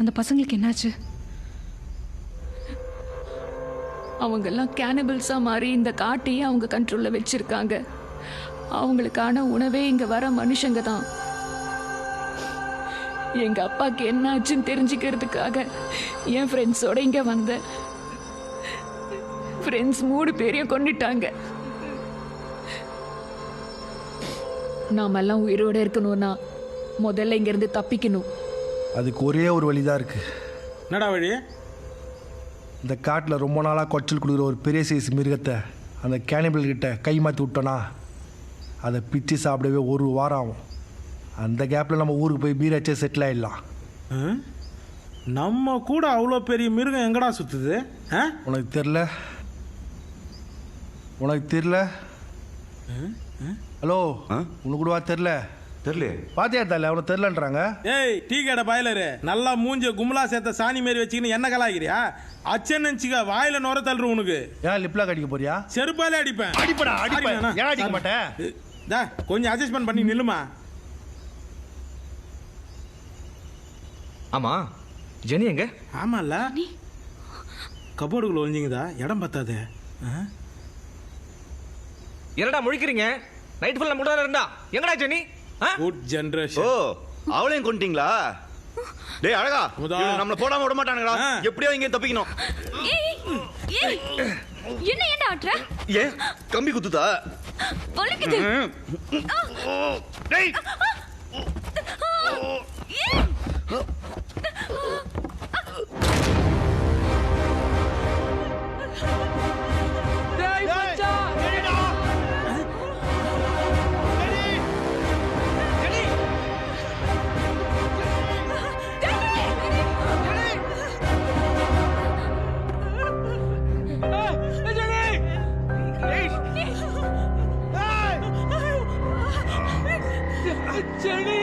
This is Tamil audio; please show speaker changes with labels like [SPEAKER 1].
[SPEAKER 1] அந்த பசங்களுக்கு என்னாச்சு? அவங்கெல்லாம் கேனிபிள்ஸா மாறி இந்த காட்டையே அவங்க கண்ட்ரோல்ல வச்சிருக்காங்க. அவங்களுக்கான உணவே இங்க வர மனுஷங்க தான். எங்க அப்பாக்கு என்ன ஆச்சுன்னு தெரிஞ்சுக்கிறதுக்காக என் ஃப்ரெண்ட்ஸோட இங்க வந்தேன். ஃப்ரெண்ட்ஸ் 3 பேரையும் கொண்டுட்டாங்க. நாமெல்லாம் உயிரோட இருக்கணும்னா முதல்ல இங்க இருந்து தப்பிக்கணும்.
[SPEAKER 2] அதுக்கு ஒரே ஒரு வழிதான் இருக்கு.
[SPEAKER 3] என்னடா வழி?
[SPEAKER 2] இந்த காட்டில் ரொம்ப நாளாக கொச்சல் கொடுக்குற ஒரு பெரிய சைஸ் மிருகத்தை அந்த கேனிபிள் கிட்ட கை மாற்றி விட்டோன்னா அதை பிச்சு சாப்பிடவே 1 வாரம் ஆகும். அந்த கேப்பில் நம்ம ஊருக்கு போய் பீராச்சே செட்டில் ஆகிடலாம்.
[SPEAKER 3] நம்ம கூட அவ்வளோ பெரிய மிருகம் எங்கடா சுற்றுது?
[SPEAKER 2] உனக்கு தெரில? ஹலோ, உனக்கு கூடவா தெரில? பாத்தியா தரல, அவனை தெரிலன்றாங்க.
[SPEAKER 3] ஏய், டீ கடை பாய்லரு, நல்லா மூஞ்ச கும்பலா சேர்த்த சாணி மாரி வச்சுக்கின்னு என்ன கலாய்க்கிறியா? அச்சன் நினச்சிக்க வாயில நுர தள்ளுற உனக்கு.
[SPEAKER 2] ஏன் லிப்லா கடிக்க போறியா?
[SPEAKER 3] செருப்பாலே அடிப்பேன்.
[SPEAKER 2] அடிப்பேன். ஏன் அடிக்க மாட்டேன்?
[SPEAKER 3] கொஞ்சம் அட்ஜஸ்ட்மெண்ட் பண்ணி நில்லுமா.
[SPEAKER 4] ஆமா, ஜெனி எங்க?
[SPEAKER 3] ஆமால, கபோர்டுக்குள்ள ஒழிஞ்சிங்கதா, இடம் பத்தாது.
[SPEAKER 4] என்னடா முழிக்கிறீங்க? நைட் ஃபுல்லா முடாத இருந்தா எங்கடா ஜெனி?
[SPEAKER 3] Good generation.
[SPEAKER 5] ஓ, அவளையும் கொண்டீங்களா? டேய் அழகா, நம்மள போடாம விட மாட்டானுங்களா? எப்படியோ இங்க தப்பிக்கணும்.
[SPEAKER 6] என்ன ஏன்டா ஆட்ற?
[SPEAKER 5] ஏன் கம்பி குத்துதா?
[SPEAKER 6] வலிக்குது.
[SPEAKER 5] டேய்
[SPEAKER 4] ஜெனி!